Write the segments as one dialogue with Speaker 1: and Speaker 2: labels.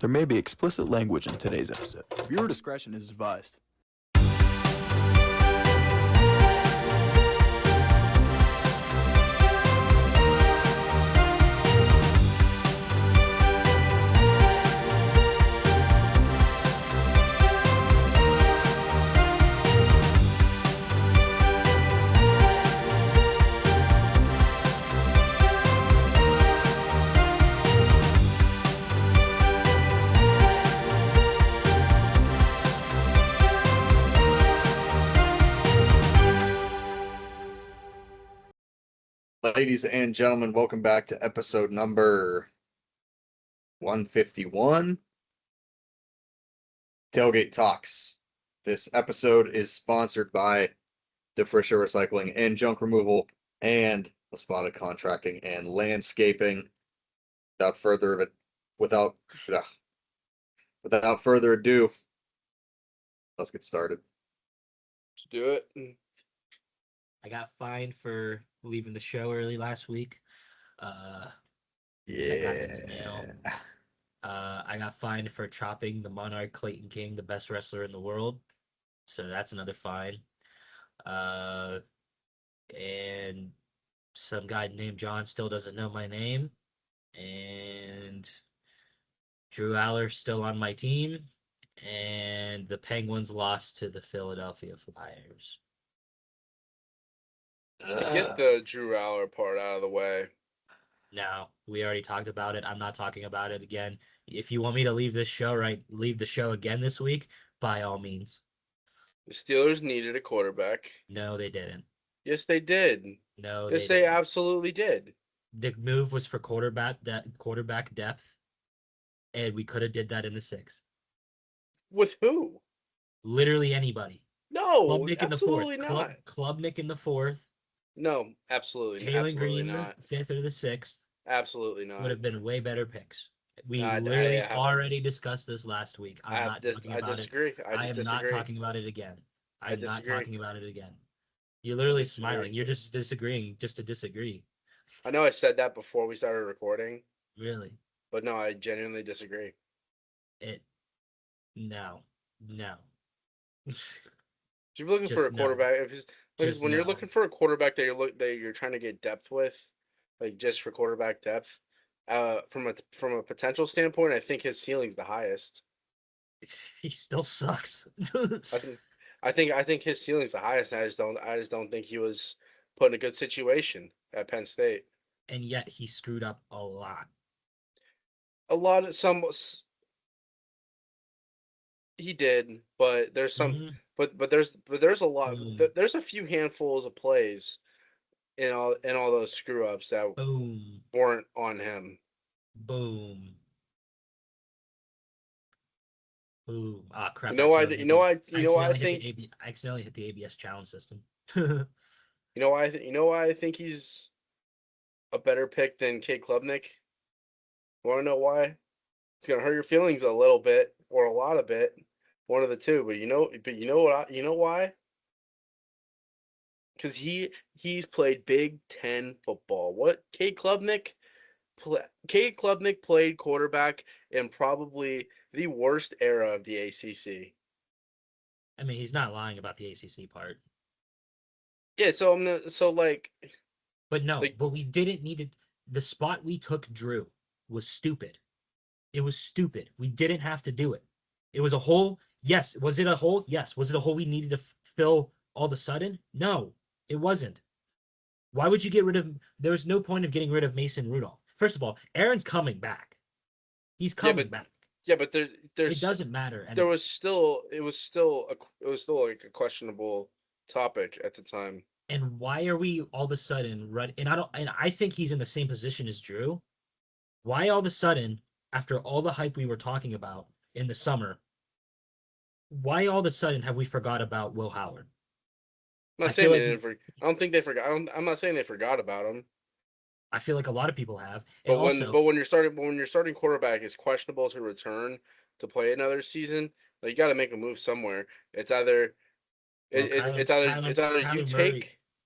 Speaker 1: There may be explicit language in today's episode. Viewer discretion is advised.
Speaker 2: Ladies and gentlemen, welcome back to episode number 151, Tailgate Talks. This episode is sponsored by Defrisher Recycling and Junk Removal and Spotted Contracting and Landscaping. Without further ado, let's get started.
Speaker 3: Let's do it.
Speaker 4: I got fined for leaving the show early last week. I got in the mail. I got fined for chopping the Monarch Clayton King, the best wrestler in the world. So that's another fine. And some guy named John still doesn't know my name. And Drew Allar still on my team. And the Penguins lost to the Philadelphia Flyers.
Speaker 3: To get the Drew Allar part out of the way.
Speaker 4: No, we already talked about it. I'm not talking about it again. If you want me to leave the show again this week, by all means.
Speaker 3: The Steelers needed a quarterback.
Speaker 4: No, they didn't.
Speaker 3: Yes, they did.
Speaker 4: No,
Speaker 3: Yes,
Speaker 4: they
Speaker 3: they
Speaker 4: didn't.
Speaker 3: absolutely did.
Speaker 4: The move was for quarterback depth, and we could have did that in the 6th.
Speaker 3: With who?
Speaker 4: Literally anybody.
Speaker 3: No,
Speaker 4: Klubnik in the 4th.
Speaker 3: absolutely not.
Speaker 4: Klubnik in the 4th.
Speaker 3: No, absolutely,
Speaker 4: Taylor
Speaker 3: absolutely
Speaker 4: Green
Speaker 3: not.
Speaker 4: the 5th or the 6th.
Speaker 3: Absolutely not.
Speaker 4: Would have been way better picks. We
Speaker 3: I
Speaker 4: literally
Speaker 3: haven't-
Speaker 4: already discussed this last week. I'm not talking
Speaker 3: I
Speaker 4: about it.
Speaker 3: disagree. I
Speaker 4: am not talking about it again. I'm not
Speaker 3: disagree.
Speaker 4: talking about it again. You're literally
Speaker 3: disagree.
Speaker 4: smiling. You're just disagreeing just to disagree.
Speaker 3: I know I said that before we started recording,
Speaker 4: Really.
Speaker 3: but no, I genuinely disagree.
Speaker 4: No.
Speaker 3: If you're looking for a
Speaker 4: Just no.
Speaker 3: quarterback,
Speaker 4: Just
Speaker 3: when you're
Speaker 4: no.
Speaker 3: looking for a quarterback that you're trying to get depth with, like just for quarterback depth, from a potential standpoint, I think his ceiling's the highest.
Speaker 4: He still sucks.
Speaker 3: I think his ceiling's the highest. And I just don't think he was put in a good situation at Penn State.
Speaker 4: And yet he screwed up a lot.
Speaker 3: He did, but there's some.
Speaker 4: Mhm.
Speaker 3: But there's a lot.
Speaker 4: Boom.
Speaker 3: There's a few handfuls of plays in all those screw ups that
Speaker 4: Boom.
Speaker 3: weren't on him.
Speaker 4: Boom. Ah, crap.
Speaker 3: I
Speaker 4: accidentally hit the ABS challenge system.
Speaker 3: You know why I think he's a better pick than Cade Klubnik? Want to know why? It's gonna hurt your feelings a little bit or a lot of bit, one of the two. But you know why? Because he's played Big Ten football. What Cade Klubnik played quarterback in probably the worst era of the ACC.
Speaker 4: I mean, he's not lying about the ACC part.
Speaker 3: Yeah,
Speaker 4: But no,
Speaker 3: Like-
Speaker 4: but we didn't need it. The spot we took Drew was stupid. It was stupid. We didn't have to do it. It was a hole. Yes. Was it a hole? Yes. Was it a hole we needed to fill all of a sudden? No, it wasn't. Why would you get rid of? There was no point of getting rid of Mason Rudolph. First of all, Aaron's coming back. He's coming back.
Speaker 3: yeah, but there's
Speaker 4: It doesn't matter. And
Speaker 3: it was still like a questionable topic at the time.
Speaker 4: And why are we all of a sudden and I think he's in the same position as Drew. Why all of a sudden, after all the hype we were talking about in the summer, why all of a sudden have we forgot about Will Howard?
Speaker 3: I'm not saying they didn't. I don't think they forgot. I'm not saying they forgot about him.
Speaker 4: I feel like a lot of people have.
Speaker 3: But when your starting quarterback is questionable to return to play another season, like, you got to make a move somewhere. It's either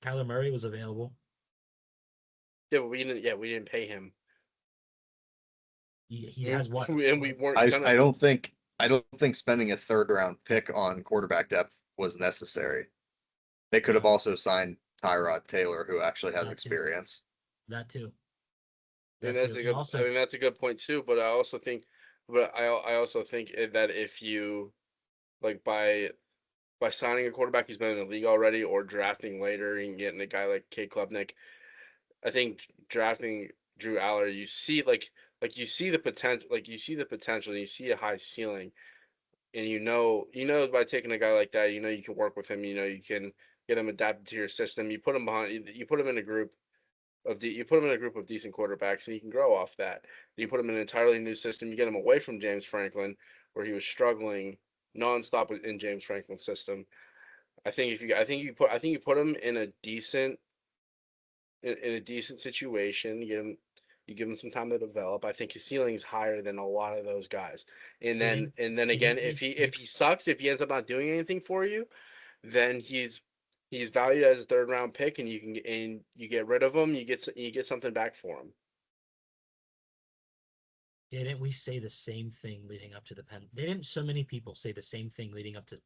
Speaker 4: Kyler Murray was available.
Speaker 3: Yeah, but we didn't pay him.
Speaker 4: He has what?
Speaker 3: And we weren't
Speaker 2: I
Speaker 3: gonna.
Speaker 2: I don't think spending a third round pick on quarterback depth was necessary. They could have also signed Tyrod Taylor, who actually has
Speaker 4: That too.
Speaker 2: experience.
Speaker 4: That too.
Speaker 3: And
Speaker 4: That
Speaker 3: that's
Speaker 4: too.
Speaker 3: a
Speaker 4: And
Speaker 3: good.
Speaker 4: also,
Speaker 3: I mean, that's a good point too. But I also think that if you like by signing a quarterback who's been in the league already, or drafting later and getting a guy like Cade Klubnik, I think drafting Drew Allar, you see you see the potential, and you see a high ceiling, and by taking a guy like that, you can work with him, you can get him adapted to your system. You put him in a group of decent quarterbacks, and you can grow off that. You put him in an entirely new system. You get him away from James Franklin, where he was struggling nonstop in James Franklin's system. I think you put him in a decent situation. You give him some time to develop. I think his ceiling is higher than a lot of those guys. And then again,
Speaker 4: didn't we
Speaker 3: if he
Speaker 4: fix?
Speaker 3: sucks, if he ends up not doing anything for you, then he's valued as a third round pick, and you get rid of him. You get something back for him.
Speaker 4: Didn't we say the same thing leading up to the Penn? Didn't so many people say the same thing leading up to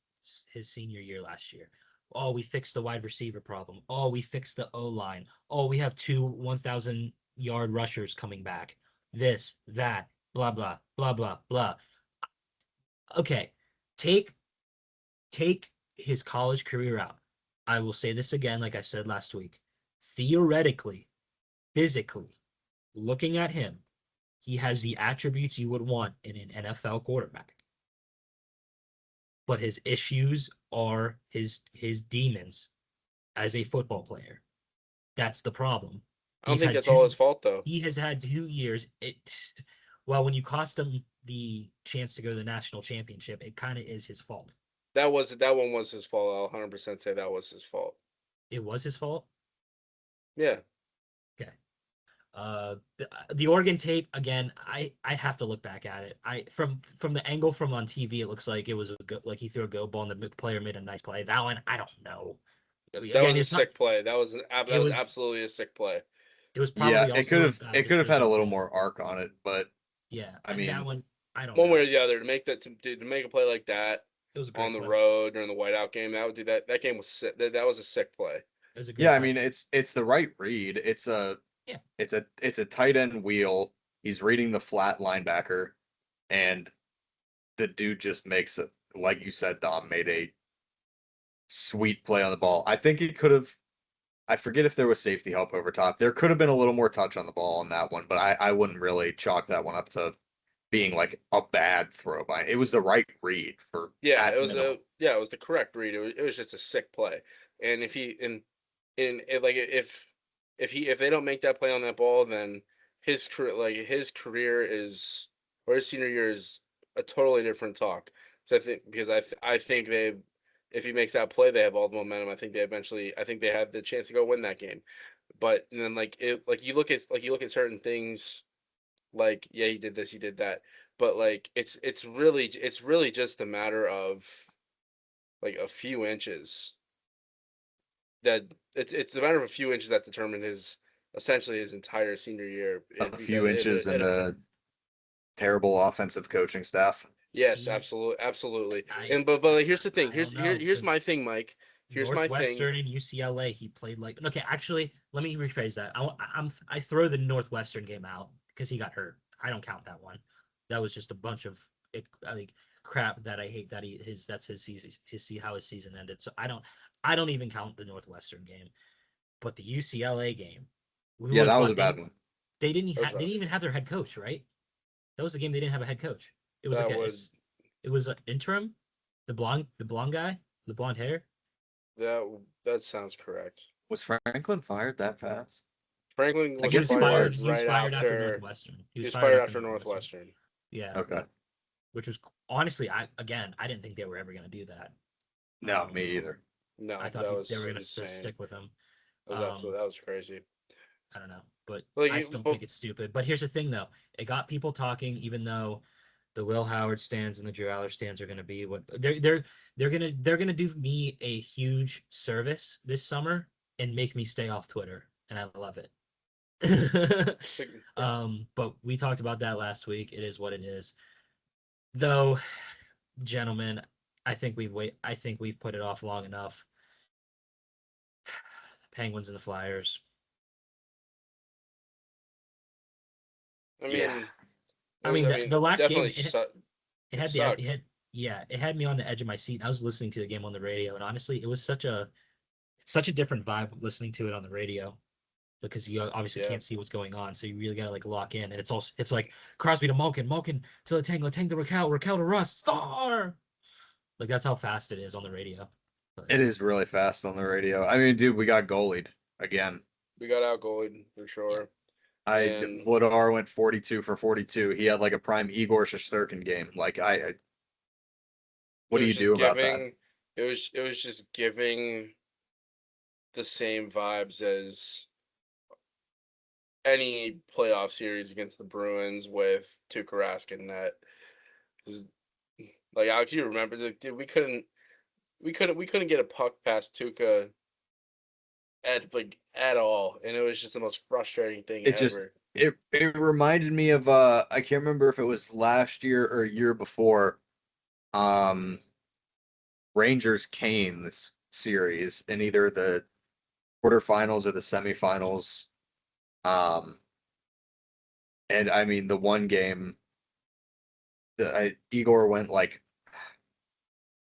Speaker 4: his senior year last year? Oh, we fixed the wide receiver problem. Oh, we fixed the O line. Oh, we have 2 1,000-yard rushers coming back. This, that, blah blah blah blah blah. Okay, take his college career out. I will say this again, like I said last week. Theoretically, physically, looking at him, he has the attributes you would want in an NFL quarterback. But his issues are his demons as a football player. That's the problem.
Speaker 3: I don't think that's all his fault, though.
Speaker 4: He has had 2 years. Well, when you cost him the chance to go to the national championship, it kind of is his fault.
Speaker 3: That one was his fault. I'll 100% say that was his fault.
Speaker 4: It was his fault?
Speaker 3: Yeah.
Speaker 4: Okay. The Oregon tape again. I have to look back at it. From the angle from on TV, it looks like it was like he threw a go ball and the player made a nice play. That one, I don't know.
Speaker 3: That was a sick play. That was absolutely a sick play.
Speaker 4: It was probably
Speaker 2: Yeah, it could have had a little more arc on it, but
Speaker 4: yeah.
Speaker 2: I mean,
Speaker 4: that one, I don't
Speaker 3: one
Speaker 4: know.
Speaker 3: way or the other, to make a play like that
Speaker 4: It was a great
Speaker 3: on the
Speaker 4: play.
Speaker 3: road during the whiteout game, that game was sick. That was a sick play.
Speaker 4: It was a great
Speaker 2: yeah, I
Speaker 4: play.
Speaker 2: mean it's the right read. It's a tight end wheel. He's reading the flat linebacker, and the dude just makes it, like you said, Dom made a sweet play on the ball. I think he could have. I forget if there was safety help over top. There could have been a little more touch on the ball on that one, but I wouldn't really chalk that one up to being like a bad throw by. It was the right read for.
Speaker 3: It was the correct read. It was just a sick play. And if they don't make that play on that ball, then his career is, or his senior year is, a totally different talk. So I think if he makes that play, they have all the momentum. I think they had the chance to go win that game. But then you look at certain things, like, yeah, he did this, he did that, but like it's really just a matter of like a few inches. It's a matter of a few inches that determined essentially his entire senior year.
Speaker 2: A few inches and a terrible offensive coaching staff.
Speaker 3: Yes, absolutely. But here's the thing. Here's my thing, Mike. Here's my thing.
Speaker 4: Northwestern and UCLA, he played like. Okay, actually, let me rephrase that. I throw the Northwestern game out because he got hurt. I don't count that one. That was just a bunch of like crap that I hate. That's his season. How his season ended. So I don't even count the Northwestern game. But the UCLA game.
Speaker 2: That was a bad one.
Speaker 4: They didn't even have their head coach, right? That was the game they didn't have a head coach. It was it was an interim. The blonde guy, the blonde hair.
Speaker 3: That sounds correct.
Speaker 2: Was Franklin fired that fast?
Speaker 3: Franklin was
Speaker 4: fired
Speaker 3: right
Speaker 4: after Northwestern.
Speaker 3: He was fired after Northwestern.
Speaker 4: Yeah.
Speaker 2: Okay.
Speaker 4: Which was honestly, I didn't think they were ever going to do that.
Speaker 2: No, me either.
Speaker 3: No,
Speaker 4: I thought they were going to stick with him.
Speaker 3: That was crazy.
Speaker 4: I don't know, but I still think it's stupid. But here's the thing, though: it got people talking, even though the Will Howard stands and the Drew Allar stands are going to be what they're gonna do me a huge service this summer and make me stay off Twitter, and I love it. But we talked about that last week. It is what it is. Though, gentlemen, I think we've put it off long enough. Penguins and the Flyers.
Speaker 3: I
Speaker 2: Yeah.
Speaker 3: mean,
Speaker 4: I mean, the last game,
Speaker 3: definitely
Speaker 4: it
Speaker 3: it
Speaker 4: had
Speaker 3: sucked.
Speaker 4: it had me on the edge of my seat. I was listening to the game on the radio, and honestly, it was such a different vibe listening to it on the radio because you obviously
Speaker 3: Yeah.
Speaker 4: can't see what's going on, so you really gotta like lock in. And it's like Crosby to Malkin, Malkin to Letang to Raquel, Raquel to Russ, star. Like that's how fast it is on the radio. But
Speaker 2: It is really fast on the radio. I mean, dude, we got goalied again.
Speaker 3: We got out goalied for sure. And
Speaker 2: Vladar went 42 for 42. He had like a prime Igor Shesterkin game. Like what do you do about that?
Speaker 3: It was just giving the same vibes as any playoff series against the Bruins with Tuukka Rask in net. 'Cause, like Alex, you remember, dude, we couldn't get a puck past Tuukka at all, and it was just the most frustrating thing
Speaker 2: It just
Speaker 3: ever.
Speaker 2: it reminded me of I can't remember if it was last year or a year before, um Rangers Canes series in either the quarterfinals or the semifinals. And I mean the one game Igor went like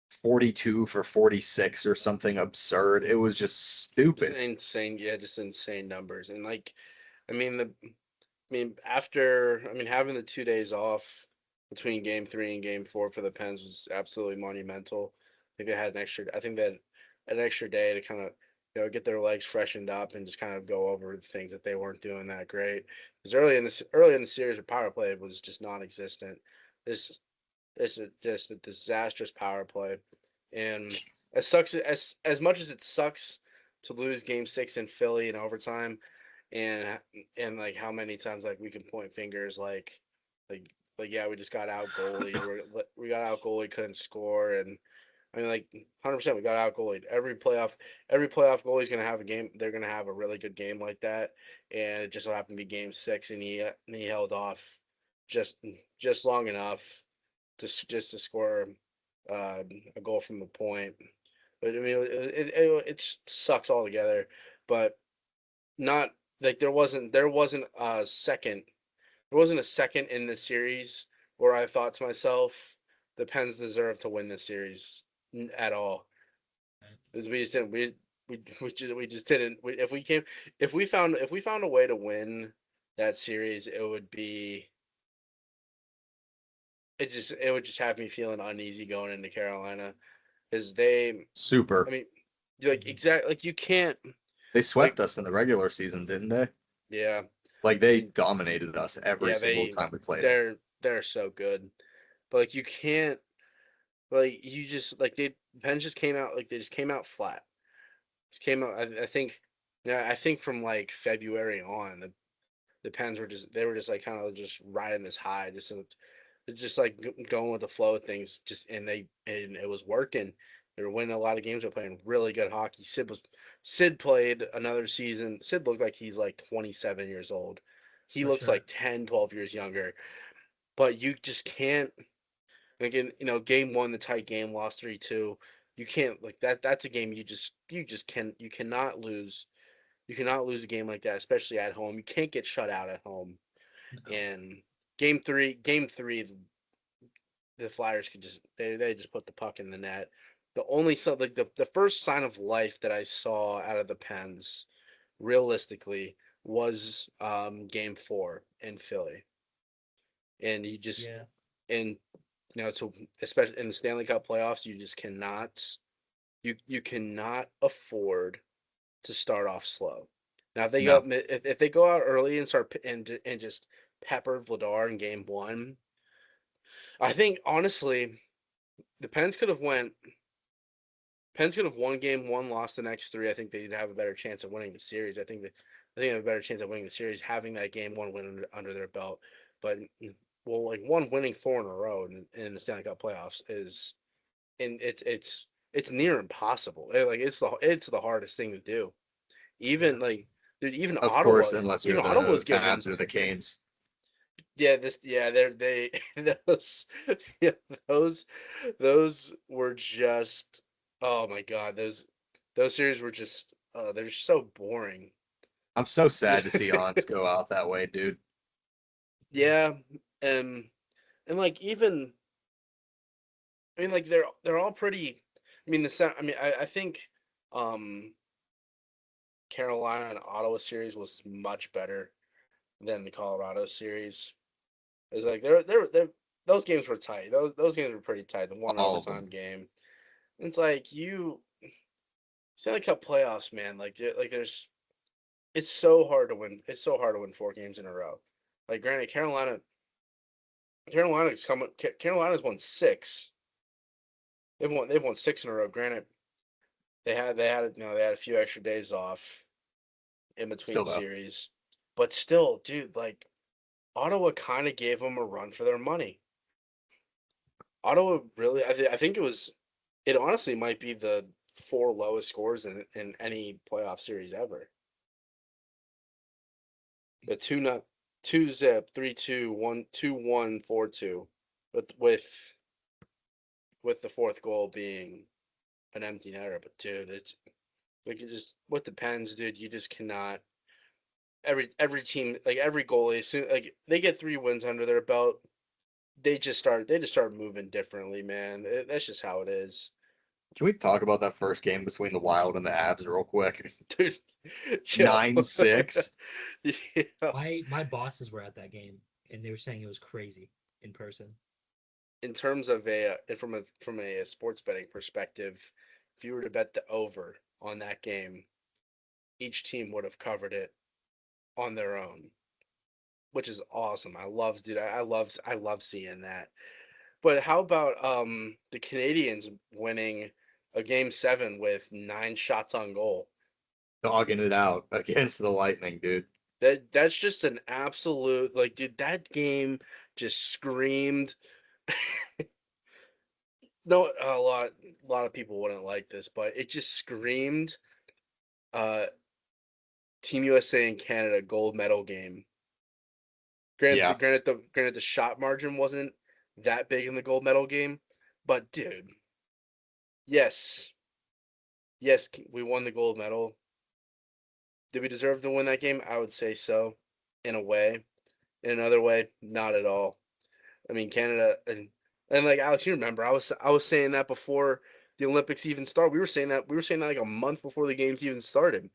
Speaker 2: 42 for 46 or something absurd. It was just
Speaker 3: Just
Speaker 2: stupid.
Speaker 3: insane, yeah, just insane numbers. And like, I mean having the 2 days off between game 3 and game 4 for the Pens was absolutely monumental. I think they had an extra day to kind of, get their legs freshened up and just kind of go over the things that they weren't doing that great. Because early in the series, the power play was just non-existent. This this is just a disastrous power play. And as much as it sucks to lose game 6 in Philly in overtime, and like how many times like we can point fingers like yeah, we just got out goalie, we got out goalie, couldn't score. And I mean, like 100% we got out goalied. Every playoff goalie's gonna have a game, they're gonna have a really good game like that. And it just so happened to be game 6, and he held off just just long enough just to score a goal from the point. But I mean, it sucks altogether. But not like there wasn't a second in this series where I thought to myself, the Pens deserve to win this series at all. Because we just didn't we just didn't if we found a way to win that series, it would just have me feeling uneasy going into Carolina. Because
Speaker 2: Super.
Speaker 3: I mean, like exactly, like you can't,
Speaker 2: They
Speaker 3: like,
Speaker 2: swept us in the regular season, didn't they?
Speaker 3: yeah,
Speaker 2: Like they dominated us every
Speaker 3: yeah,
Speaker 2: single time we played them.
Speaker 3: they're so good. But like you can't, like you just like they Pens just came out, like they just came out flat. Just came out. I think, yeah, I think from like February on, the Pens were just like kind of just riding this high, just like going with the flow of things. And it was working. They were winning a lot of games. They were playing really good hockey. Sid played another season. Sid looked like he's like 27 years old. He
Speaker 4: For
Speaker 3: looks
Speaker 4: sure.
Speaker 3: like 10, 12 years younger. But you just can't. Again, game 1, the tight game, lost 3-2. You can't, like that. That's a game you cannot lose. You cannot lose a game like that, especially at home. You can't get shut out at home.
Speaker 4: No.
Speaker 3: And game three, the Flyers could they just put the puck in the net. The first sign of life that I saw out of the Pens, realistically, was game 4 in Philly. And you just
Speaker 4: Yeah.
Speaker 3: and so especially in the Stanley Cup playoffs, you just you cannot afford to start off slow. Now
Speaker 2: No.
Speaker 3: if they go out early and and just pepper Vladar in game 1, I think honestly the Pens could have won game 1, lost the next 3. I think they'd have a better chance of winning the series. I think they have a better chance of winning the series having that game 1 win under their belt. But well, like one winning 4 in a row in the Stanley Cup playoffs is and it's near impossible. Like it's the hardest thing to do. Even
Speaker 4: Yeah.
Speaker 3: like Dude, even
Speaker 2: Of
Speaker 3: Ottawa,
Speaker 2: course, unless you're
Speaker 3: even
Speaker 2: the
Speaker 3: Ottawa's given.
Speaker 2: Habs or the Canes.
Speaker 3: They those yeah, those were just, oh my God, those series were just they're just so boring.
Speaker 2: I'm so sad to see Ons go out that way, dude.
Speaker 3: Yeah, and like even I mean like they're all pretty. I mean I think um Carolina and Ottawa series was much better than the Colorado series. It's like they're those games were tight. Those games were pretty tight. The one
Speaker 2: All of
Speaker 3: overtime
Speaker 2: them.
Speaker 3: game. It's like Stanley Cup playoffs, man. Like there's it's so hard to win. It's so hard to win 4 games in a row. Like granted, Carolina's won 6. They've won 6 in a row. Granted, they had a few extra days off in between
Speaker 2: Still though.
Speaker 3: series, but still, dude, like Ottawa kind of gave them a run for their money. Ottawa really, I think it honestly might be the 4 lowest scores in any playoff series ever. The 2-0, 3-2, 1-2-1, 4-2, with the fourth goal being an empty netter. But dude, it's like you just with the Pens, dude, you just cannot. Every team, like every goalie, like they get 3 wins under their belt, they just start moving differently, man. That's just how it is.
Speaker 2: Can we talk about that first game between the Wild and the Avs real quick?
Speaker 3: Dude, yo.
Speaker 2: 9-6.
Speaker 3: Yeah.
Speaker 4: My bosses were at that game and they were saying it was crazy in person.
Speaker 3: In terms of from a sports betting perspective, if you were to bet the over on that game, each team would have covered it on their own, which is awesome. I love seeing that. But how about the Canadians winning a game 7 with 9 shots on goal?
Speaker 2: Dogging it out against the Lightning, dude.
Speaker 3: That's just an absolute, like, dude, that game just screamed. No, a lot of people wouldn't like this, but it just screamed uh Team USA and Canada gold medal game.
Speaker 2: Yeah.
Speaker 3: Granted the shot margin wasn't that big in the gold medal game, but dude, yes, yes, we won the gold medal. Did we deserve to win that game? I would say so, in a way. In another way, not at all. I mean, Canada and like Alex, you remember I was saying that before the Olympics even started. We were saying that like a month before the games even started.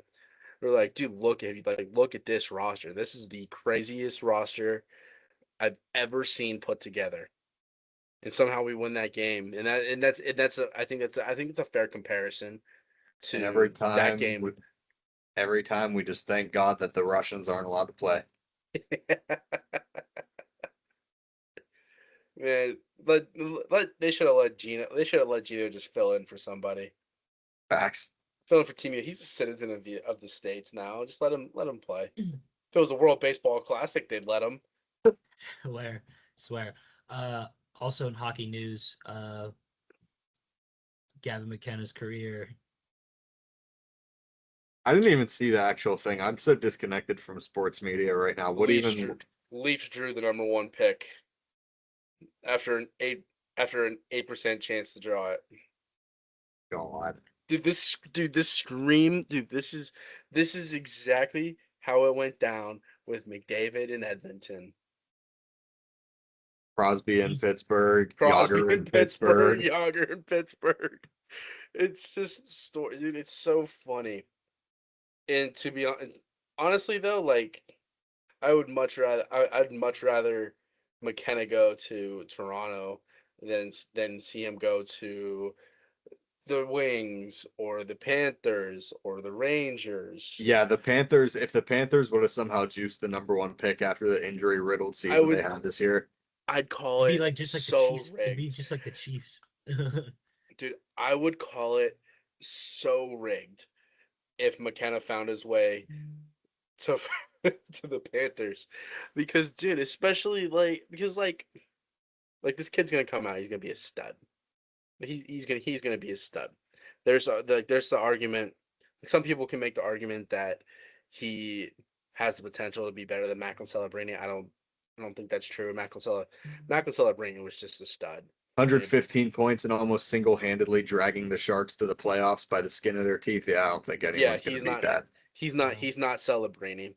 Speaker 3: We're like, dude, look at this roster. This is the craziest roster I've ever seen put together. And somehow we win that game. I think it's a fair comparison
Speaker 2: And
Speaker 3: to that game.
Speaker 2: every time we just thank God that the Russians aren't allowed to play.
Speaker 3: Man, they should have let Gino just fill in for somebody.
Speaker 2: Facts.
Speaker 3: Fill in for Team U. He's a citizen of the States now. Just let him play. If it was the World Baseball Classic, they'd let him.
Speaker 4: Swear. Also in hockey news, Gavin McKenna's career.
Speaker 2: I didn't even see the actual thing. I'm so disconnected from sports media right now.
Speaker 3: Leafs drew the number 1 pick after an 8% chance to draw it.
Speaker 2: God.
Speaker 3: This scream, dude. This is exactly how it went down with McDavid in Edmonton.
Speaker 2: Crosby in Pittsburgh.
Speaker 3: Crosby
Speaker 2: Yager
Speaker 3: in Pittsburgh. Yager in Pittsburgh. It's just story, dude. It's so funny. And to be honestly though, like I'd much rather McKenna go to Toronto than see him go to the Wings or the Panthers or the Rangers.
Speaker 2: Yeah, the Panthers, if the Panthers would have somehow juiced the number 1 pick after the injury riddled season they had this year.
Speaker 3: I'd call
Speaker 4: It'd be
Speaker 3: it
Speaker 4: like just like
Speaker 3: so
Speaker 4: the Chiefs.
Speaker 3: rigged.
Speaker 4: It'd be just like the Chiefs.
Speaker 3: Dude, I would call it so rigged if McKenna found his way to to the Panthers. Because dude, especially because this kid's gonna come out, he's gonna be a stud. He's gonna be a stud. There's the argument. Some people can make the argument that he has the potential to be better than Macklin Celebrini. I don't think that's true. Macklin Celebrini was just a stud.
Speaker 2: 115 points and almost single-handedly dragging the Sharks to the playoffs by the skin of their teeth. Yeah, I don't think anyone's going to beat that.
Speaker 3: He's not Celebrini.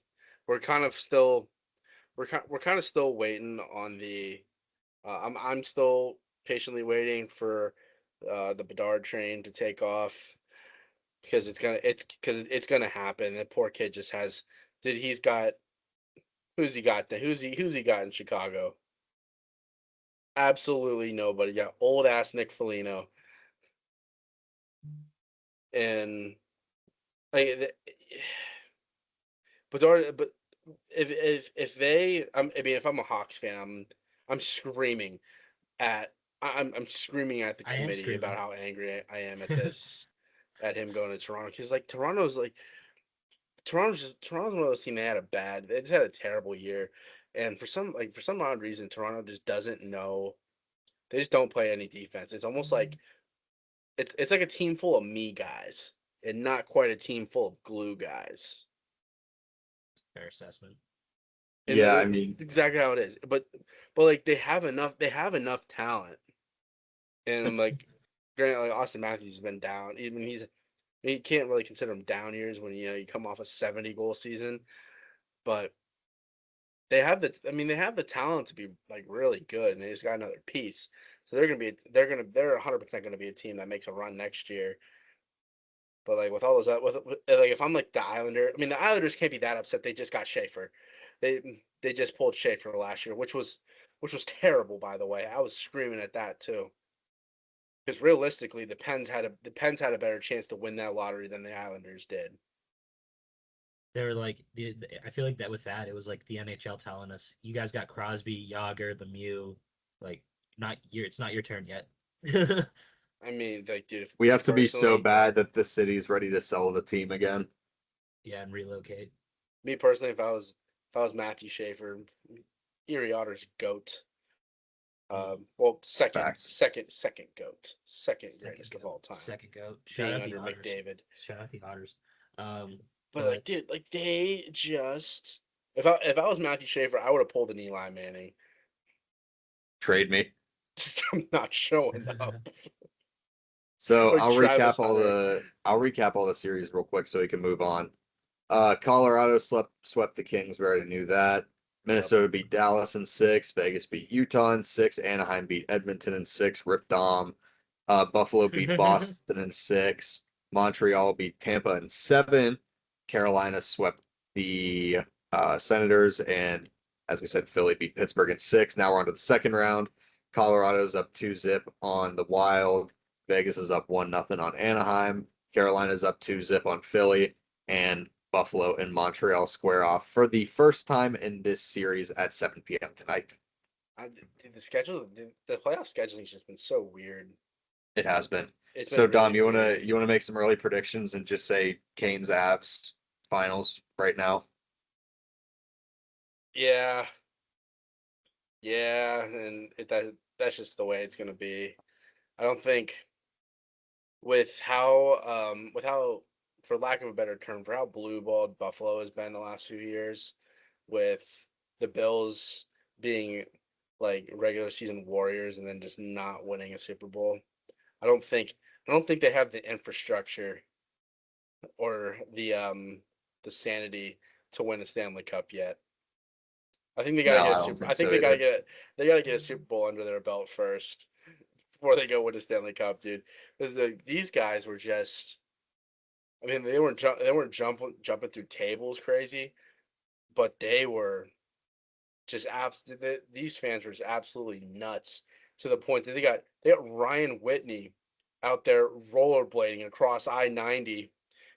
Speaker 3: We're kind of still waiting on the. I'm still patiently waiting for the Bedard train to take off because it's gonna happen. The poor kid just has. He's got. Who's he got? Who's he got in Chicago? Absolutely nobody. Yeah, old ass Nick Foligno. And like, but if they, I mean, if I'm a Hawks fan, I'm screaming I'm screaming at the committee about how angry I am at this, at him going to Toronto, because like Toronto's one of those teams. They just had a terrible year, and for some odd reason Toronto just doesn't know. They just don't play any defense. It's almost like it's like a team full of me guys and not quite a team full of glue guys.
Speaker 4: Fair assessment.
Speaker 3: And
Speaker 2: yeah, I mean,
Speaker 3: exactly how it is. But like they have enough talent. And like granted, like Austin Matthews has been down. Even you can't really consider him down years when you come off a 70-goal season. But they have the talent to be like really good, and they just got another piece. So they're 100% gonna be a team that makes a run next year. But like with all those, like if I'm like the Islander, I mean the Islanders can't be that upset. They just got Schaefer. They just pulled Schaefer last year, which was terrible, by the way. I was screaming at that too. Because realistically, the Pens had a better chance to win that lottery than the Islanders did.
Speaker 4: They were like, I feel like that with that, it was like the NHL telling us, you guys got Crosby, Yager, the Mew, like it's not your turn yet.
Speaker 3: I mean, like, dude,
Speaker 2: we have to be so bad that the city's ready to sell the team again.
Speaker 4: Yeah, and relocate.
Speaker 3: Me personally, if I was Matthew Schaefer, Erie Otter's GOAT. Well, second goat, second greatest of all time.
Speaker 4: Second goat.
Speaker 3: Shout out under McDavid.
Speaker 4: Shout out the Otters.
Speaker 3: But like, dude, like they just. If I was Matthew Schaefer, I would have pulled an Eli Manning.
Speaker 2: Trade me.
Speaker 3: I'm not showing up.
Speaker 2: So I'll recap all the series real quick so we can move on. Colorado swept the Kings. We already knew that. Minnesota beat Dallas in 6. Vegas beat Utah in 6. Anaheim beat Edmonton in 6. Rip Dom. Buffalo beat Boston in 6. Montreal beat Tampa in 7. Carolina swept the Senators, and as we said, Philly beat Pittsburgh in 6. Now we're on to the second round. Colorado's up 2-0 on the Wild. Vegas is up 1-0 on Anaheim. Carolina's up 2-0 on Philly, and Buffalo and Montreal square off for the first time in this series at 7 p.m. tonight.
Speaker 3: The playoff scheduling has just been so weird.
Speaker 2: It has been. So, Dom, you wanna make some early predictions and just say Canes Avs finals right now?
Speaker 3: Yeah, and that's just the way it's gonna be. I don't think with how for lack of a better term, for how blue-balled Buffalo has been the last few years, with the Bills being like regular season warriors and then just not winning a Super Bowl. I don't think they have the infrastructure or the sanity to win a Stanley Cup yet. I think they gotta they gotta get a Super Bowl under their belt first before they go win a Stanley Cup, dude. Because these guys were just, I mean, they weren't jumping through tables crazy, but they were just these fans were just absolutely nuts to the point that they got Ryan Whitney out there rollerblading across I-90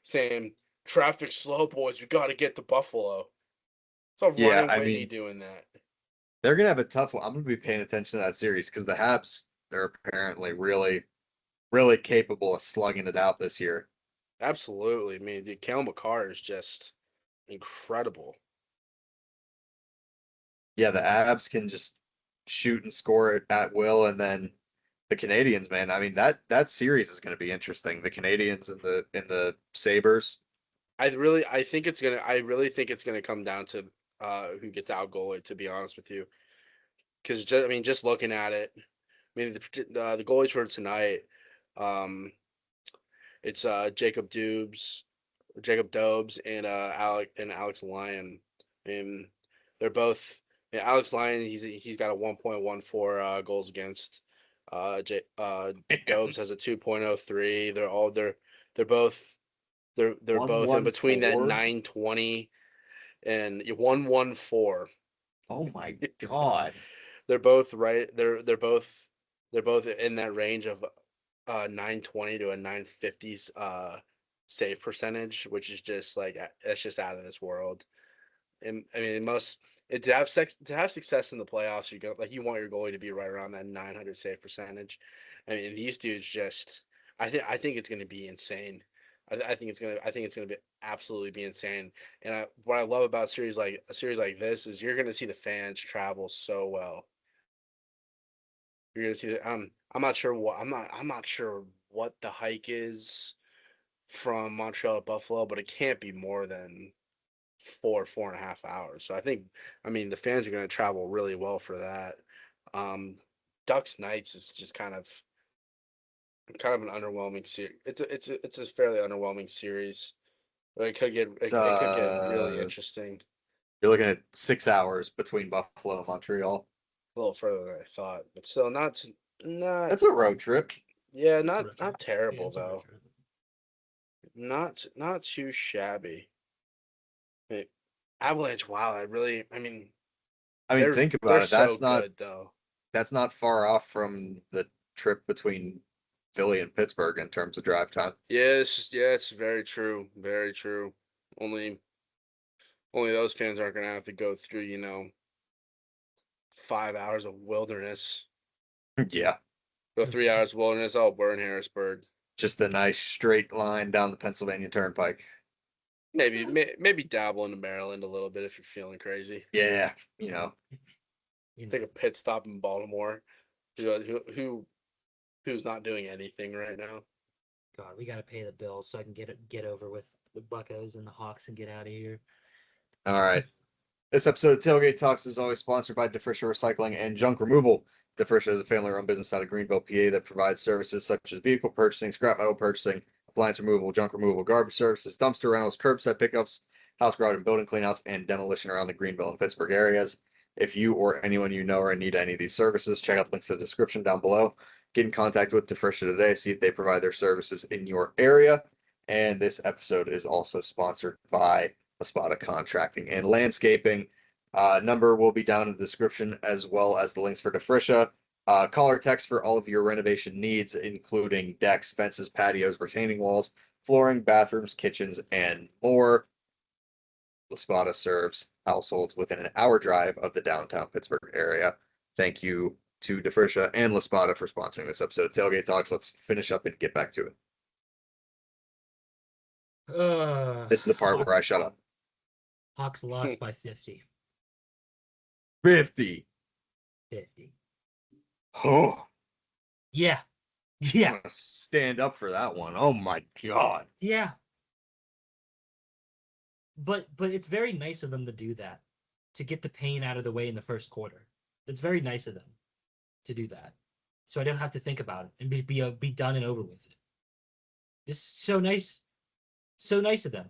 Speaker 3: saying, "Traffic slow, boys, we got to get to Buffalo." So Ryan Whitney doing that.
Speaker 2: They're gonna have a tough one. I'm gonna be paying attention to that series because the Habs, they're apparently really, really capable of slugging it out this year.
Speaker 3: Absolutely. I mean, Cale Makar is just incredible.
Speaker 2: Yeah, the Abs can just shoot and score it at will, and then the Canadians, man. I mean, that series is going to be interesting. The Canadians and the Sabres.
Speaker 3: I really think it's gonna come down to who gets out goalie. To be honest with you, because just looking at it, I mean the goalies for tonight, um, it's Jacob Dobes, and Alex Lyon. And they're both Alex Lyon. He's got a 1.14 goals against. Dobes has a 2.03. They're both they're both in between that
Speaker 2: 114?
Speaker 3: 920 and 114.
Speaker 2: Oh my God.
Speaker 3: They're both right. They're both in that range of 920 to a 950 save percentage, which is just like that's just out of this world. And I mean, to have success in the playoffs, you want your goalie to be right around that 900 save percentage. I mean, these dudes just I think it's going to be insane. I think it's going to be absolutely be insane. And what I love about a series like this is you're going to see the fans travel so well. You're going to see that. I'm not sure what the hike is from Montreal to Buffalo, but it can't be more than 4.5 hours. So I mean, the fans are going to travel really well for that. Um, Ducks Knights is just kind of an underwhelming series. It's a fairly underwhelming series. It could get really interesting.
Speaker 2: You're looking at 6 hours between Buffalo and Montreal.
Speaker 3: A little further than I thought, but still not
Speaker 2: That's a road trip.
Speaker 3: yeah,
Speaker 4: It's a road trip.
Speaker 3: not terrible
Speaker 4: Yeah, it's a road
Speaker 3: though.
Speaker 4: trip.
Speaker 3: Not too shabby. Hey, Avalanche, wow, I mean,
Speaker 2: I mean, think about
Speaker 3: they're
Speaker 2: it. That's
Speaker 3: so
Speaker 2: not
Speaker 3: good though.
Speaker 2: that's not far off from the trip between Philly and Pittsburgh in terms of drive time.
Speaker 3: Yeah, it's very true. Very true. Only those fans aren't gonna have to go through, 5 hours of wilderness.
Speaker 2: Yeah,
Speaker 3: Go 3 hours of wilderness. Oh, we're in Harrisburg.
Speaker 2: just a nice straight line down the Pennsylvania Turnpike.
Speaker 3: Maybe dabble into Maryland a little bit if you're feeling crazy.
Speaker 2: Yeah,
Speaker 3: Take a pit stop in Baltimore. Who's not doing anything right now?
Speaker 4: God, we gotta pay the bills so I can get over with the Buccos and the Hawks and get out of here.
Speaker 2: All right. This episode of Tailgate Talks is always sponsored by DeFrisha Recycling and Junk Removal. DeFrisha is a family-run business out of Greenville, PA that provides services such as vehicle purchasing, scrap metal purchasing, appliance removal, junk removal, garbage services, dumpster rentals, curbside pickups, house garage and building cleanouts, and demolition around the Greenville and Pittsburgh areas. If you or anyone you know are in need of any of these services, check out the links in the description down below. Get in contact with DeFrisha today, see if they provide their services in your area. And this episode is also sponsored by Espada Contracting and Landscaping. Number will be down in the description as well as the links for DeFrisha. Call or text for all of your renovation needs, including decks, fences, patios, retaining walls, flooring, bathrooms, kitchens, and more. La Spada serves households within an hour drive of the downtown Pittsburgh area. Thank you to DeFrisha and La Spada for sponsoring this episode of Tailgate Talks. Let's finish up and get back to it. This is the part where I shut up.
Speaker 4: Hawks lost by 50.
Speaker 2: 50.
Speaker 4: 50.
Speaker 2: Oh,
Speaker 4: Yeah.
Speaker 2: I'm
Speaker 4: Yeah.
Speaker 2: gonna stand up for that one. Oh my God.
Speaker 4: Yeah. But it's very nice of them to do that, to get the pain out of the way in the first quarter. It's very nice of them to do that, so I don't have to think about it and be done and over with it. This is so nice of them.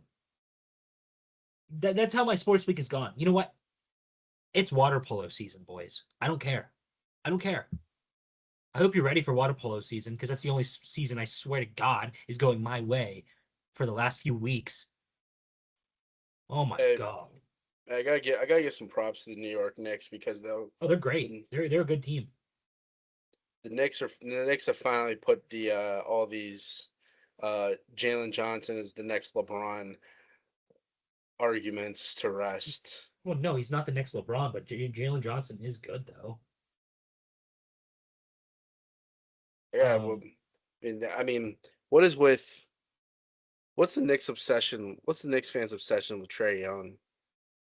Speaker 4: That's how my sports week is gone. You know what? It's water polo season, boys. I don't care. I hope you're ready for water polo season, because that's the only season I swear to God is going my way for the last few weeks. Oh my God.
Speaker 3: I gotta get some props to the New York Knicks because
Speaker 4: they're great. They're a good team.
Speaker 3: The Knicks have finally put the all these Jalen Johnson is the next LeBron arguments to rest.
Speaker 4: Well, no, he's not the next LeBron, but Jalen Johnson is good though.
Speaker 3: Yeah, I mean, what's the Knicks obsession? What's the Knicks fans' obsession with Trae Young?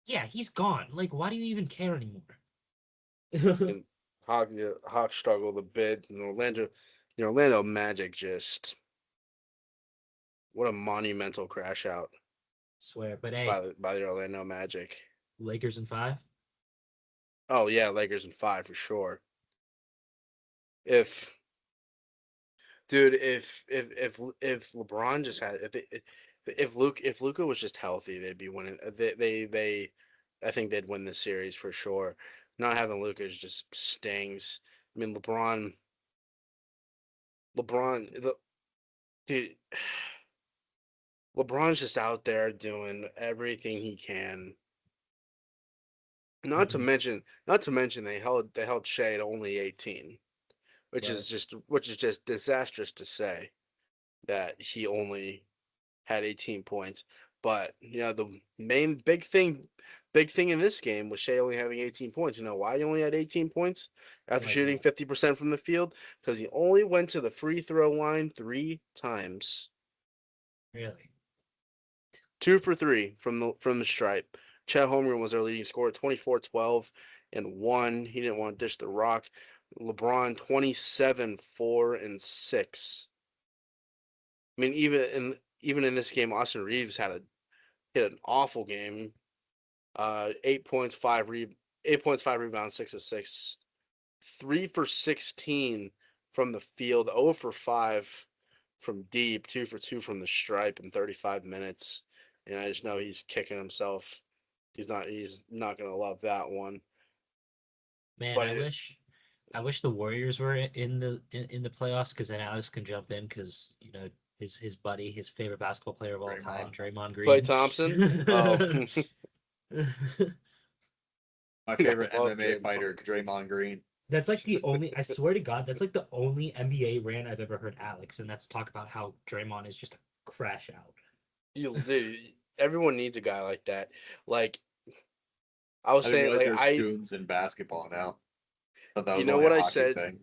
Speaker 4: Yeah, he's gone. Like, why do you even care anymore?
Speaker 3: And Hawk struggled a bit. Orlando Magic just what a monumental crash out.
Speaker 4: Swear. But hey,
Speaker 3: by the Orlando Magic.
Speaker 4: Lakers in 5.
Speaker 3: Oh yeah, Lakers in 5 for sure. If dude, if LeBron just had if Luka was just healthy, they'd be winning. They I think they'd win this series for sure. Not having Luka just stings. I mean, dude, LeBron's just out there doing everything he can.
Speaker 4: Mhm.
Speaker 3: Not to mention they held Shea to only 18, which
Speaker 4: Right.
Speaker 3: is just disastrous to say that he only had 18 points. But the main big thing in this game was Shea only having 18 points. You know why he only had 18 points after
Speaker 4: Why is
Speaker 3: shooting
Speaker 4: that?
Speaker 3: 50% from the field? Because he only went to the free throw line 3 times.
Speaker 4: Really?
Speaker 3: 2 for 3 from the stripe. Chet Holmgren was our leading scorer, 24, 12, and 1. He didn't want to dish the rock. LeBron, 27, 4, and 6. I mean, even in this game, Austin Reeves hit an awful game. 8 points, 8 points, 5 rebounds, 6 assists. 3 for 16 from the field, 0 for 5 from deep, 2 for 2 from the stripe in 35 minutes. And I just know he's kicking himself. He's not gonna love that one.
Speaker 4: Man,
Speaker 3: But
Speaker 4: I wish the Warriors were in the playoffs because then Alex can jump in because his buddy, his favorite basketball player of all time, Draymond
Speaker 3: Klay
Speaker 4: Green.
Speaker 3: Thompson, oh,
Speaker 2: My
Speaker 3: I
Speaker 2: favorite
Speaker 3: love
Speaker 2: MMA
Speaker 3: Draymond
Speaker 2: fighter,
Speaker 3: Green.
Speaker 2: Draymond Green.
Speaker 4: That's like the only, I swear to God, that's like the only NBA rant I've ever heard Alex, and that's talk about how Draymond is just a crash out.
Speaker 3: Dude, everyone needs a guy like that. Like I was
Speaker 2: I didn't
Speaker 3: saying,
Speaker 2: realize
Speaker 3: like
Speaker 2: there's goons in basketball now. Thought that
Speaker 3: you
Speaker 2: was
Speaker 3: know
Speaker 2: only a
Speaker 3: what I
Speaker 2: hockey
Speaker 3: said,
Speaker 2: thing.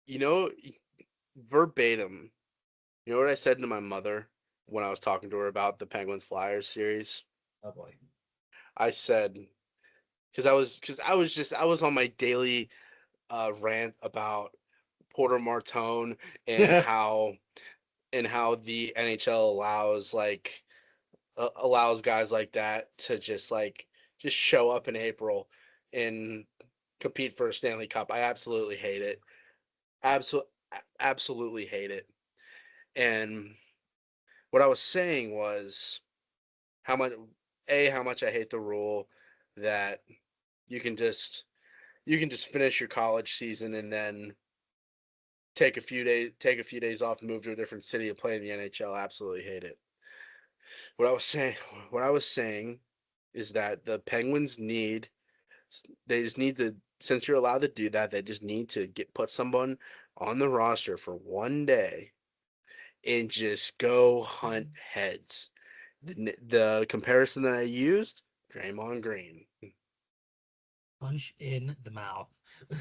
Speaker 3: you know, verbatim. You know what I said to my mother when I was talking to her about the Penguins Flyers series?
Speaker 4: Oh boy.
Speaker 3: I said, I was on my daily rant about Porter Martone and how the NHL allows guys like that to just show up in April and compete for a Stanley Cup. I absolutely hate it. Absolutely, absolutely hate it. And what I was saying was how much how much I hate the rule that you can just finish your college season and then take a few days off, move to a different city and play in the NHL. Absolutely hate it. What I was saying what I was saying is that the Penguins they just need to, since you're allowed to do that, they just need to put someone on the roster for one day and just go hunt heads. The comparison that I used, Draymond Green.
Speaker 4: Punch in the mouth.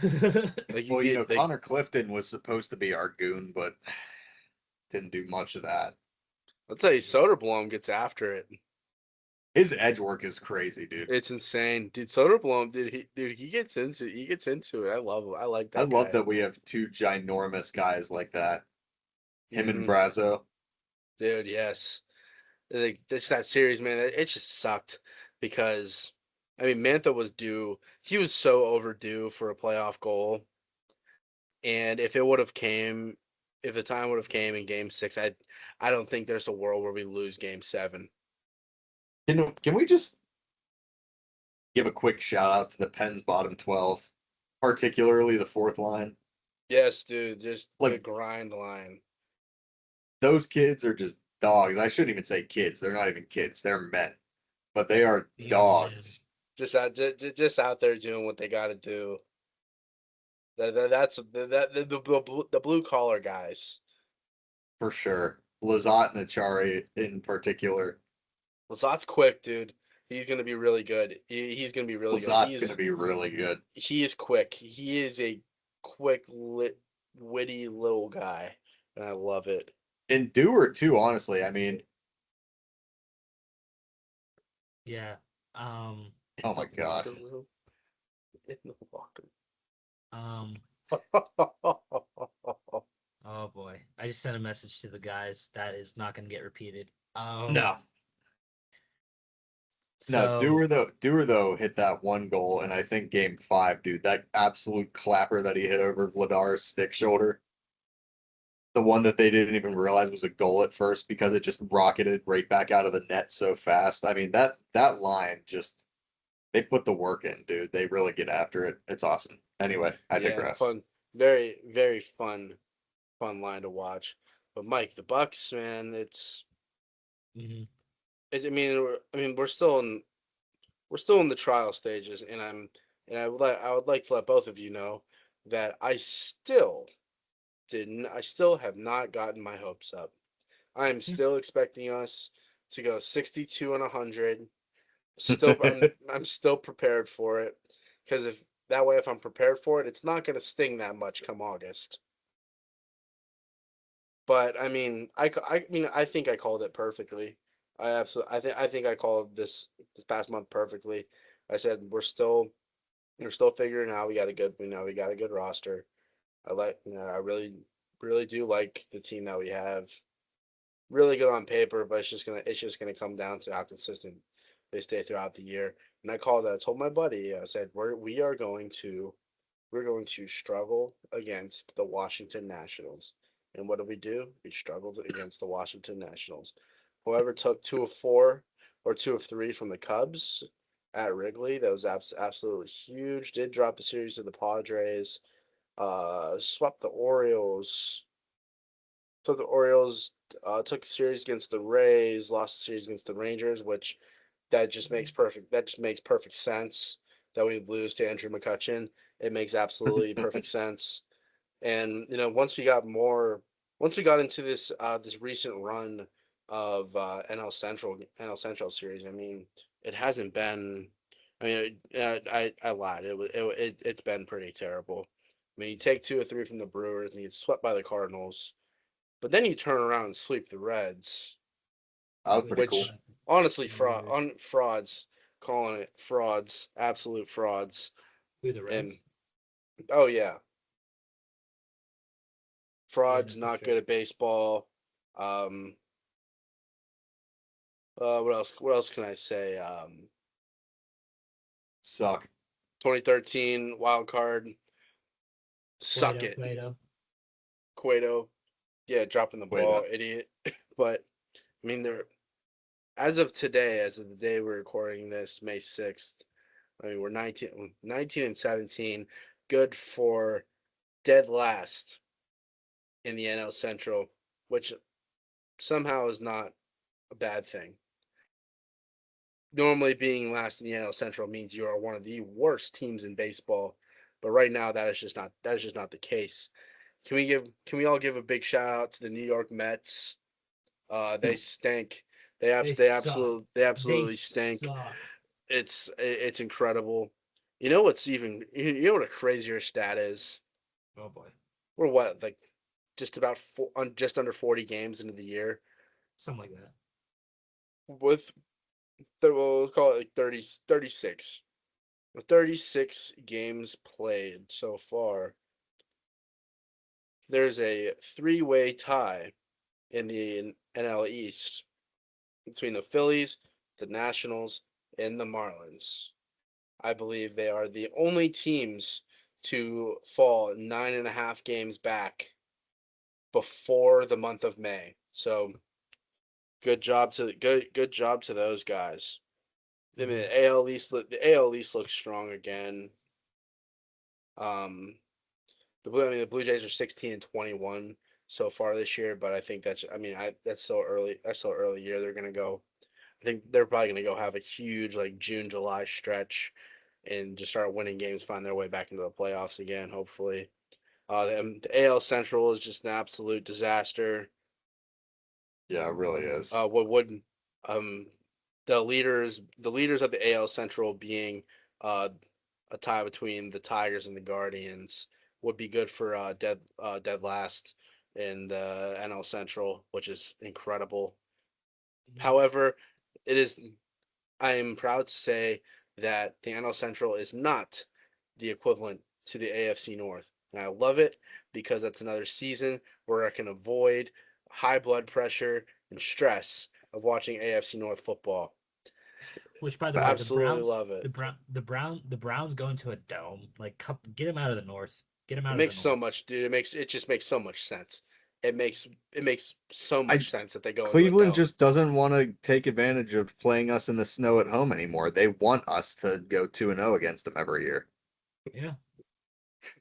Speaker 3: Like you
Speaker 2: Well,
Speaker 3: get like
Speaker 2: Connor Clifton was supposed to be our goon, but didn't do much of that.
Speaker 3: I'll tell you, Soderblom gets after it.
Speaker 2: His edge work is crazy, dude.
Speaker 3: It's insane, dude. Soderblom, he gets into it. I like
Speaker 2: I
Speaker 3: that
Speaker 2: love
Speaker 3: guy.
Speaker 2: that we have two ginormous guys like that. Him and
Speaker 3: hmm
Speaker 2: Brazo.
Speaker 3: Dude, yes. Like this that series, man. It just sucked because I mean Mantha was due. He was so overdue for a playoff goal, and if the time would have came in Game 6, I don't think there's a world where we lose Game 7.
Speaker 2: Can we just give a quick shout out to the Pens bottom 12, particularly the fourth line?
Speaker 3: Yes, dude. Just the
Speaker 2: Like,
Speaker 3: grind line.
Speaker 2: those kids are just dogs. I shouldn't even say kids. They're not even kids. They're men. But they are
Speaker 4: Young man.
Speaker 2: dogs.
Speaker 3: Just out there doing what they got to do. That's the blue collar guys.
Speaker 2: For sure. Lazat and Achari in particular.
Speaker 3: Lazat's quick, dude. He's gonna be really good. He's gonna be really good.
Speaker 2: Lazat's going to be really good.
Speaker 3: He is quick. He is a quick, witty little guy, and I love it.
Speaker 2: And Dewar, too, honestly. I mean,
Speaker 4: Yeah.
Speaker 2: oh my God.
Speaker 3: Locker room. In the locker
Speaker 4: Um.
Speaker 3: room.
Speaker 4: Oh boy. I just sent a message to the guys that is not going to get repeated.
Speaker 2: No. No,
Speaker 4: So
Speaker 2: Dewar though hit that one goal, and I think game 5, dude, that absolute clapper that he hit over Vladar's stick shoulder, the one that they didn't even realize was a goal at first because it just rocketed right back out of the net so fast. I mean, that line just they put the work in, dude. They really get after it. It's awesome. Anyway, I
Speaker 3: Yeah,
Speaker 2: digress.
Speaker 3: fun, very, very fun line to watch. But Mike, the Bucks, man,
Speaker 4: mhm.
Speaker 3: I mean, we're still in the trial stages, and I would like to let both of you know that I still have not gotten my hopes up. I am still expecting us to go 62 and 100. Still, I'm still prepared for it because if that way, if I'm prepared for it, it's not going to sting that much come August. But I mean, I think I called it perfectly. I think I called this past month perfectly. I said we're still figuring out. We got a good roster. I really do like the team that we have. Really good on paper, but it's just gonna come down to how consistent they stay throughout the year. And I called that. I told my buddy. I said we're going to struggle against the Washington Nationals. And what did we do? We struggled against the Washington Nationals. Whoever took 2 of 4 or 2 of 3 from the Cubs at Wrigley, that was absolutely huge. Did drop the series to the Padres. Swept the Orioles. So the Orioles took the series against the Rays, lost the series against the Rangers, which that just makes perfect sense that we lose to Andrew McCutchen. It makes absolutely perfect sense. And once we got into this recent run of NL Central series, I mean, it hasn't been. I mean, I lied. It's been pretty terrible. I mean, you take 2 or 3 from the Brewers and you get swept by the Cardinals, but then you turn around and sweep the Reds,
Speaker 2: That was pretty cool.
Speaker 3: which honestly frauds, calling it frauds, absolute frauds.
Speaker 4: Who, the Reds?
Speaker 3: And oh yeah,
Speaker 4: Yeah,
Speaker 3: frauds
Speaker 4: no, for
Speaker 3: not
Speaker 4: sure.
Speaker 3: good at baseball. Um, what else? What else can I say?
Speaker 2: Suck.
Speaker 3: 2013 wild card, suck it,
Speaker 4: Cueto.
Speaker 3: Cueto. Yeah, dropping the
Speaker 2: Wait
Speaker 3: ball,
Speaker 2: up.
Speaker 3: idiot. But I mean, they're as of today, as of the day we're recording this, May 6th. I mean, we're 19 and 17, good for dead last in the NL Central, which somehow is not a bad thing. Normally, being last in the NL Central means you are one of the worst teams in baseball, but right now that is just not the case. Can we all give a big shout out to the New York Mets? They stink.
Speaker 4: They suck.
Speaker 3: They
Speaker 4: They
Speaker 3: absolutely stink.
Speaker 4: suck.
Speaker 3: It's incredible. You know what a crazier stat is?
Speaker 4: Oh boy.
Speaker 3: We're what, like just under 40 games into the year
Speaker 4: Something like that.
Speaker 3: with we'll call it like 36. With 36 games played so far, there's a three-way tie in the NL East between the Phillies, the Nationals, and the Marlins. I believe they are the only teams to fall 9.5 games back before the month of May. So good job to those guys. I mean, the AL East looks strong again. Um, the Blue Jays are 16 and 21 so far this year, but I think that's so early. That's so early year. They're gonna go. I think they're probably gonna go have a huge like June July stretch and just start winning games, find their way back into the playoffs again. Hopefully, the AL Central is just an absolute disaster.
Speaker 2: Yeah, it really is.
Speaker 3: What would um the leaders of the AL Central being uh a tie between the Tigers and the Guardians would be good for dead last in the NL Central, which is incredible. However, it is I am proud to say that the NL Central is not the equivalent to the AFC North. And I love it because that's another season where I can avoid high blood pressure and stress of watching AFC North football.
Speaker 4: Which, by the way, the
Speaker 3: Absolutely
Speaker 4: Browns,
Speaker 3: love it.
Speaker 4: the Browns going to a dome. Like, get him out of the North. Get him out
Speaker 3: It
Speaker 4: of
Speaker 3: makes
Speaker 4: the
Speaker 3: so
Speaker 4: North.
Speaker 3: much, dude. It just makes so much sense. It makes so much sense that they go into a
Speaker 2: Cleveland
Speaker 3: dome.
Speaker 2: just doesn't want to take advantage of playing us in the snow at home anymore. They want us to go 2-0 against them every year.
Speaker 4: Yeah.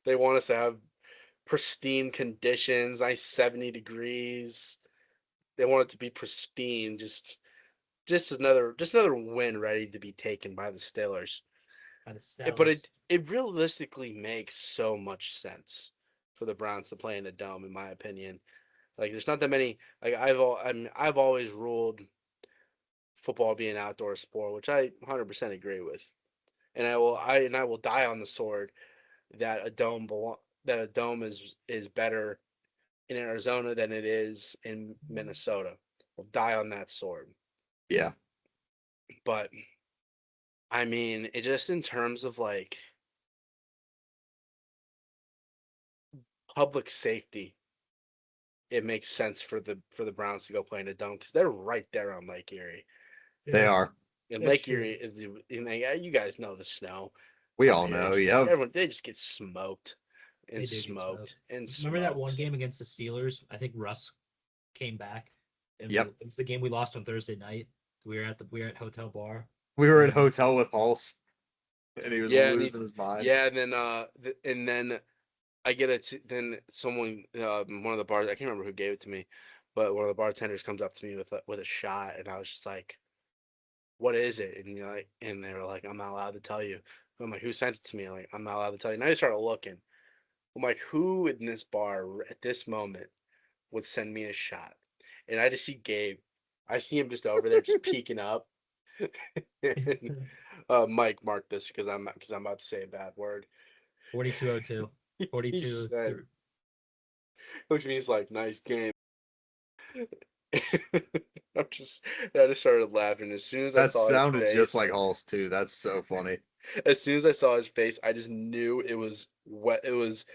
Speaker 3: They want us to have pristine conditions, nice 70 degrees. They want it to be pristine. Just another win ready to be taken by the Steelers.
Speaker 4: By the
Speaker 3: But
Speaker 4: Steelers.
Speaker 3: it realistically makes so much sense for the Browns to play in a dome, in my opinion. Like, there's not that many. Like, I've always ruled football being an outdoor sport, which I 100% agree with, and I will die on the sword that a dome is better in Arizona than it is in Minnesota. I'll die on that sword.
Speaker 2: Yeah.
Speaker 3: But I mean, it just in terms of like public safety, it makes sense for the Browns to go play in a dome because they're right there on Lake Erie.
Speaker 2: They are.
Speaker 3: And
Speaker 4: That's
Speaker 3: Lake
Speaker 4: true.
Speaker 3: Erie is you guys know the snow.
Speaker 2: We
Speaker 3: Up
Speaker 2: all
Speaker 3: here,
Speaker 2: know. Yeah.
Speaker 3: everyone they just get smoked and
Speaker 4: They do get
Speaker 3: smoked and
Speaker 4: Remember that one
Speaker 3: smoked.
Speaker 4: game against the Steelers? I think Russ came back. And
Speaker 2: Yep.
Speaker 4: It was the game we lost on Thursday night. We were at Hotel Bar.
Speaker 2: We were at
Speaker 4: Yeah.
Speaker 2: hotel with Hulse, and he was
Speaker 3: Yeah,
Speaker 2: losing his mind.
Speaker 3: Yeah, and then I get then someone one of the bars I can't remember who gave it to me, but one of the bartenders comes up to me with a shot, and I was just like, "What is it?" And and they were like, "I'm not allowed to tell you." I'm like, "Who sent it to me?" I'm like, "I'm not allowed to tell you." And I started looking. I'm like, "Who in this bar at this moment would send me a shot?" And I just see Gabe. I see him just over there, just peeking up. And, Mike, mark this because I'm about to say a bad word.
Speaker 4: 4202.
Speaker 3: He
Speaker 4: 42.
Speaker 3: said, which means like nice game. I just started laughing as soon as I
Speaker 2: That
Speaker 3: saw his
Speaker 2: sounded
Speaker 3: face.
Speaker 2: just like Hulse too. That's so funny.
Speaker 3: As soon as I saw his face, I just knew it was wet. It was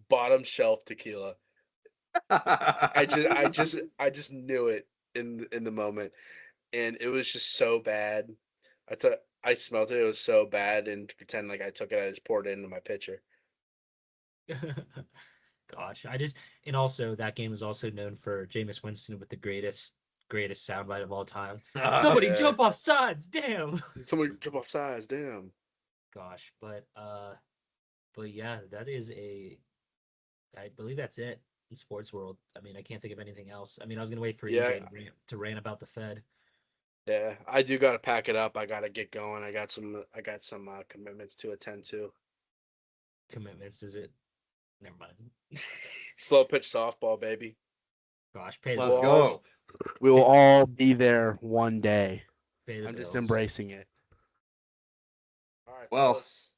Speaker 3: bottom shelf tequila. I just knew it in the moment, and it was just so bad. I smelled it. It was so bad, and to pretend like I took it, I just poured it into my pitcher.
Speaker 4: Gosh, and also that game is also known for Jameis Winston with the greatest soundbite of all time. Somebody
Speaker 3: Yeah.
Speaker 4: jump off sides, damn.
Speaker 3: Somebody jump off sides, damn.
Speaker 4: Gosh, but yeah, I believe that's it in sports world. I mean, I can't think of anything else. I mean, I was gonna wait for
Speaker 3: Yeah.
Speaker 4: EJ to rant about the Fed.
Speaker 3: Yeah, I do gotta pack it up. I gotta get going. I got some commitments to attend to.
Speaker 4: Commitments, is it? Never mind.
Speaker 3: Slow pitch softball, baby.
Speaker 4: Gosh, pay the
Speaker 2: Let's
Speaker 4: bills.
Speaker 2: go.
Speaker 3: We will all be there one day.
Speaker 4: Pay the
Speaker 3: I'm just
Speaker 4: bills.
Speaker 3: embracing it. All right,
Speaker 2: Well,
Speaker 3: fellas.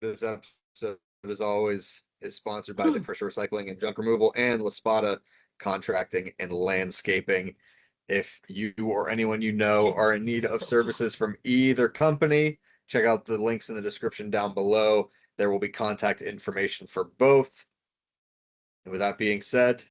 Speaker 2: This episode, as always, is sponsored by Defresher Recycling and Junk Removal and La Spada Contracting and Landscaping. If you or anyone you know are in need of services from either company, check out the links in the description down below. There will be contact information for both. And with that being said,